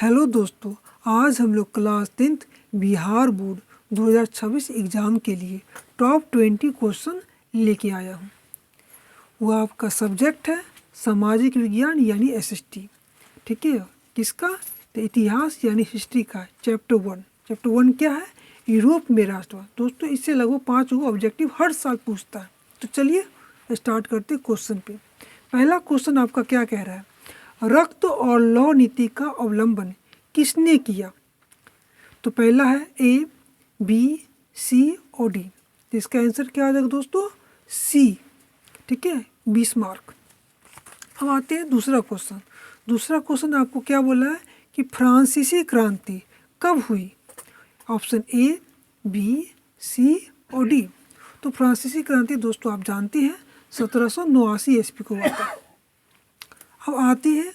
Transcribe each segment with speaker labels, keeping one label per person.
Speaker 1: Hello दोस्तों, आज हम लोग class 10th Bihar board 2026 exam के लिए टॉप 20 क्वेश्चन लेके आया हूँ। वो आपका सब्जेक्ट है सामाजिक विज्ञान यानी एसएसटी। ठीक है, किसका? तो इतिहास यानी हिस्ट्री का चैप्टर 1। चैप्टर 1 क्या है? यूरोप में राष्ट्रवाद। दोस्तों इससे लगभग 5 ऑब्जेक्टिव हर साल पूछता है। तो चलिए स्टार्ट करते क्वेश्चन पे। पहला क्वेश्चन आपका क्या कह रहा है? रक्त और लौ नीति का अवलंबन किसने किया? तो पहला है ए, बी, सी और डी। तो इसका आंसर क्या आ जाएगा दोस्तों? सी। ठीक है, 20 मार्क। अब आते हैं दूसरा क्वेश्चन। दूसरा क्वेश्चन आपको क्या बोला है कि फ्रांसीसी क्रांति कब हुई? ऑप्शन ए, बी, सी और डी। तो फ्रांसीसी क्रांति दोस्तों आप जानते हैं 1789 ईस्वी को हुआ था। अब आती है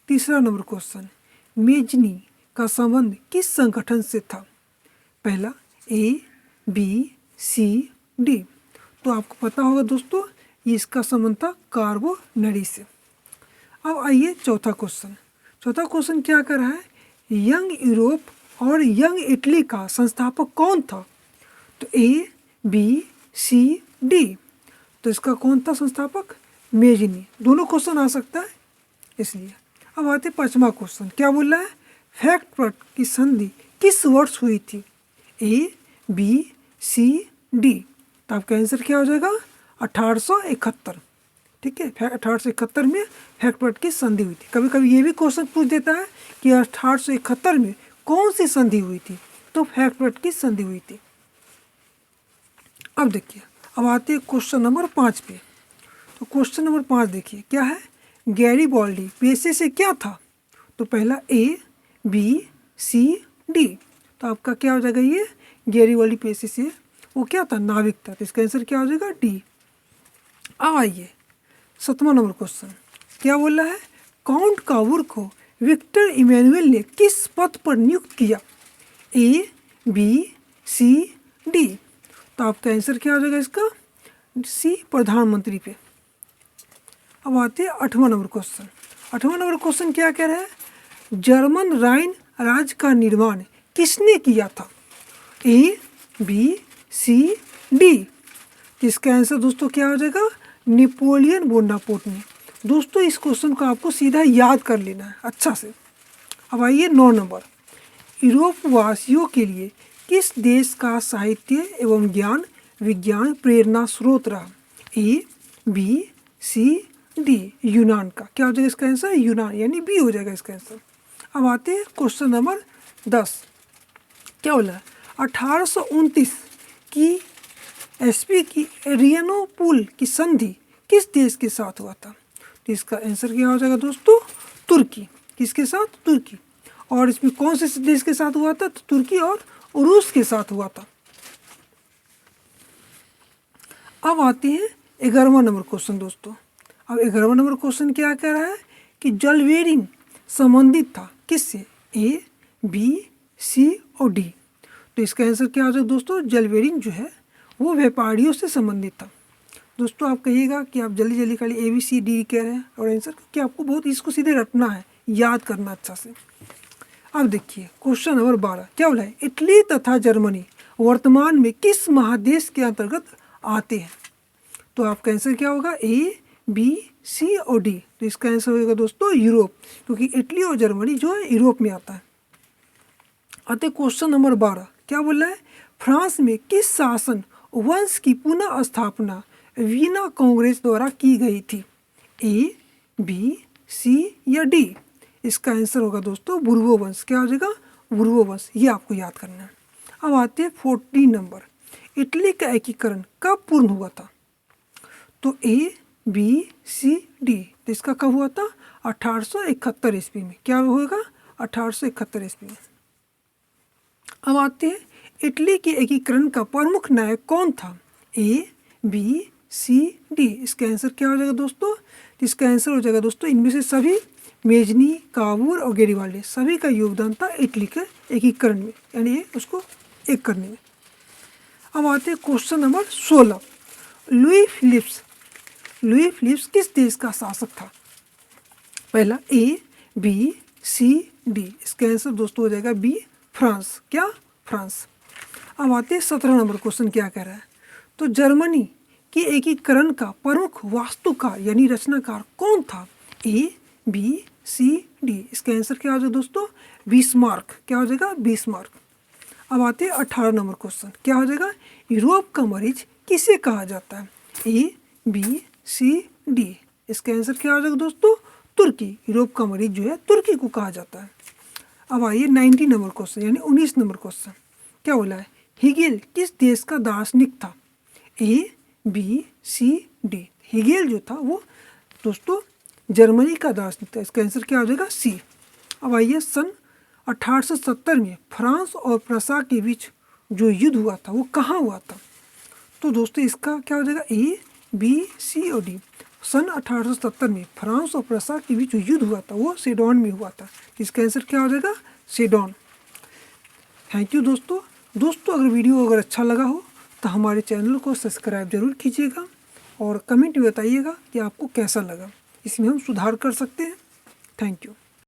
Speaker 1: तीसरा नंबर क्वेश्चन। मेजनी का संबंध किस संगठन से था? पहला ए, बी, सी, डी। तो आपको पता होगा दोस्तों ये इसका संबंध था कार्बोनरी से। अब आइए चौथा क्वेश्चन। चौथा क्वेश्चन क्या कर रहा है? यंग यूरोप और यंग इटली का संस्थापक कौन था? तो ए, बी, सी, डी। तो इसका कौन था संस्थापक? मेजनी। दोनों क्वेश्चन आ सकता है इसलिए। अब आते पांचवा क्वेश्चन। क्या बोल रहा है? फ्रैंकफर्ट की संधि किस वर्ष हुई थी? ए, बी, सी, डी। तो आपका आंसर क्या हो जाएगा? 1871। ठीक है, 1871 में फ्रैंकफर्ट की संधि हुई थी। कभी कभी ये भी क्वेश्चन पूछ देता है कि 1871 में कौन सी संधि हुई थी? तो फ्रैंकफर्ट की संधि हुई थी। अब देखिए, अब आते हैं क्वेश्चन नंबर 5 पे। तो क्वेश्चन नंबर 5 देखिए क्या है? गैरीबाल्डी पेशे से क्या था? तो पहला ए, बी, सी, डी। तो आपका क्या हो जाएगा? ये गैरीबाल्डी पेशे से वो क्या था? नाविक था। तो इसका आंसर क्या हो जाएगा? डी। अब आइए 7वां नंबर क्वेश्चन। क्या बोल रहा है? काउंट काबूर को विक्टर इमैनुअल ने किस पद पर नियुक्त किया? ए, बी, सी, डी। तो आपका आंसर क्या हो जाएगा इसका? सी, प्रधानमंत्री पे। अब आते हैं 8वां नंबर क्वेश्चन। 8वां नंबर क्वेश्चन क्या कह रहा है? जर्मन राइन राज्य का निर्माण किसने किया था? ए, बी, सी, डी। इसका आंसर दोस्तों क्या हो जाएगा? नेपोलियन बोनापार्ट ने। दोस्तों इस क्वेश्चन को आपको सीधा याद कर लेना है अच्छा से। अब आइए 9 नंबर। यूरोप वासियों के लिए किस देश का साहित्य एवं ज्ञान विज्ञान प्रेरणा स्रोत रहा? ए, बी, सी, डी। यूनान का। क्या हो जाएगा इसका आंसर? यूनान यानी बी हो जाएगा इसका आंसर। अब आते हैं क्वेश्चन नंबर 10। क्या बोला है? 1829 की एसपी की एरियानोपुल की संधि किस देश के साथ हुआ था? तो इसका आंसर क्या हो जाएगा दोस्तों? तुर्की। किसके साथ? तुर्की। और इसमें कौन से देश के साथ हुआ था? तो तुर्की और रूस के साथ हुआ था। अब आते हैं 11वां नंबर क्वेश्चन दोस्तों। अब 11वां नंबर क्वेश्चन क्या कह रहा है कि जलवेरिंग संबंधित था किससे? ए, बी, सी और डी। तो इसका आंसर क्या हो जाएगा दोस्तों? जलवेरिंग जो है वो व्यापारियों से संबंधित था। दोस्तों आप कहिएगा कि आप जल्दी जल्दी खाली ए, बी, सी, डी कह रहे हैं और आंसर क्या आपको बहुत इसको सीधे रटना है, याद करना अच्छा से। अब देखिए क्वेश्चन नंबर 12। क्या बोला है? इटली तथा जर्मनी वर्तमान में किस महादेश के अंतर्गत आते हैं? तो आपका आंसर क्या होगा? ए, बी, सी और डी। तो इसका आंसर होगा दोस्तों यूरोप, क्योंकि इटली और जर्मनी जो है यूरोप में आता है। आते क्वेश्चन नंबर 12। क्या बोल रहा है? फ्रांस में किस शासन वंश की पुनः स्थापना वीना कांग्रेस द्वारा की गई थी? ए, बी, सी या डी। इसका आंसर होगा दोस्तों बुर्बो वंश। क्या हो जाएगा? बुर्बो वंश। ये आपको याद करना है। अब आते हैं 14 नंबर। इटली का एकीकरण कब पूर्ण हुआ था? तो ए, बी, सी, डी। तो इसका कब हुआ था? 1871 ईस्वी में। क्या होगा? 1871 ईस्वी में। अब आते हैं इटली के एकीकरण का प्रमुख नायक कौन था? ए, बी, सी, डी। इसका आंसर क्या हो जाएगा दोस्तों? इसका आंसर हो जाएगा दोस्तों इनमें से सभी मेजनी, काबूर और गैरीबाल्डी सभी का योगदान था इटली के एकीकरण में, यानी उसको एक करने में। अब आते हैं क्वेश्चन नंबर 16। लुई फिलिप्स किस देश का शासक था? पहला ए, बी, सी, डी। इसका आंसर दोस्तों हो जाएगा बी फ्रांस। क्या? फ्रांस। अब आते हैं 17 नंबर क्वेश्चन क्या कह रहा है। तो जर्मनी के एकीकरण का प्रमुख वास्तुकार यानी रचनाकार कौन था? ए, बी, सी, डी। इसका आंसर क्या हो जाएगा दोस्तों? बिस्मार्क। क्या हो जाएगा? बिस्मार्क। अब आते हैं 18 नंबर क्वेश्चन क्या हो जाएगा। यूरोप का मरीज किसे कहा जाता है? ए, बी, सी, डी। इसका आंसर क्या हो जाएगा दोस्तों? तुर्की। यूरोप का मरीज जो है तुर्की को कहा जाता है। अब आइए 19 नंबर क्वेश्चन यानी 19 नंबर क्वेश्चन क्या बोला है। हेगेल किस देश का दार्शनिक था? ए, बी, सी, डी। हेगेल जो था वो दोस्तों जर्मनी का दार्शनिक था। इसका आंसर क्या हो जाएगा? सी। अब आइए सन 1870 में फ्रांस और प्रसा के बीच जो युद्ध हुआ था वो कहाँ हुआ था? तो दोस्तों इसका क्या हो जाएगा? ए, बी, सी और डी। सन 1870 में फ्रांस और प्रसा के बीच जो युद्ध हुआ था वो सेडोन में हुआ था। इसका आंसर क्या हो जाएगा? सेडोन। थैंक यू दोस्तों। अगर वीडियो अगर अच्छा लगा हो तो हमारे चैनल को सब्सक्राइब जरूर कीजिएगा और कमेंट में बताइएगा कि आपको कैसा लगा। इसमें हम सुधार कर सकते हैं। Thank you.